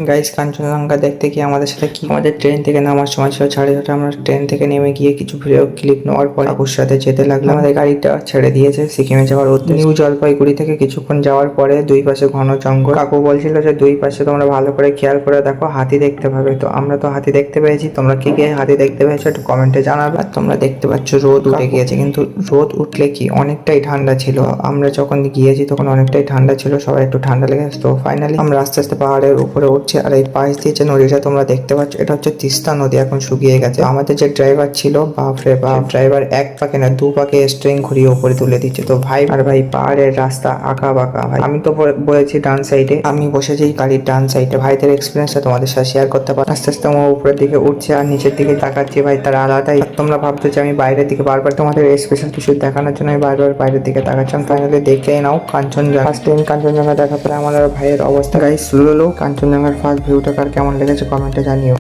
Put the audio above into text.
Guys Kanchenjunga দেখতে গিয়ে আমাদের সাথে কি আমাদের ট্রেন থেকে নামার সময় ছিল 6:30। আমরা ট্রেন থেকে নেমে গিয়ে কিছু ভিডিও ক্লিপ নেওয়ার পর কাকুর সাথে যেতে লাগলাম। আমাদের গাড়িটা ছেড়ে দিয়েছে সিকিমে যাওয়ার উদ্দেশ্যে। নিউ জলপাইগুড়ি থেকে কিছুক্ষণ যাওয়ার পরে দুই পাশে ঘন জঙ্গল। কাকু বলছিল যে দুই পাশে তোমরা ভালো করে খেয়াল করে দেখো, হাতি দেখতে পাবে। তো আমরা তো হাতি দেখতে পেয়েছি, তোমরা কি কে হাতি দেখতে পেয়েছো একটু কমেন্টে জানাবে। আর তোমরা দেখতে পাচ্ছ রোদ উঠে গিয়েছে, কিন্তু রোদ উঠলে কি অনেকটাই ঠান্ডা ছিল। আমরা যখন গিয়েছি তখন অনেকটাই ঠান্ডা ছিল, সবাই একটু ঠান্ডা লেগেছে। তো ফাইনালি আমরা আস্তে আস্তে পাহাড়ের উপরে উঠছি। আর এই পাশ দিয়ে যে নদীটা তোমরা দেখতে পাচ্ছ, এটা হচ্ছে তিস্তা নদী, এখন শুকিয়ে গেছে। আমাদের যে ড্রাইভার ছিল, বাপরে বাপ, ড্রাইভার এক পাকে না দু পাকে স্ট্রিং ঘুরিয়ে উপরে তুলে দিচ্ছে। তো ভাই আর ভাই পাহাড়ের রাস্তা আঁকা বাঁকা। ভাই আমি তো বলেছি ডান সাইডে, আমি বসেছি গাড়ির ডান সাইডে। ভাইদের এক্সপিরিয়েন্সটা তোমাদের সাথে শেয়ার করতে পারি। আস্তে আস্তে আমার উপরের দিকে উঠছে আর নিচের দিকে তাকাচ্ছি, ভাই তার আলাদাই। তোমরা ভাবছো যে আমি বাইরের দিকে বারবার তোমাদের স্পেশাল কিছু দেখানোর জন্য আমি বারবার বাইরের দিকে তাকাচ্ছিলাম। ফাইনালি দেখলেই নাও কাঞ্চনজঙ্ঘা। ফার্স্ট টাইম কাঞ্চনজঙ্ঘা দেখার পরে আমার ভাইয়ের অবস্থা। গাইস স্লো কাঞ্চনজঙ্ঘার ফার্স্ট ভিউটা কার কেমন লেগেছে কমেন্টে জানিও।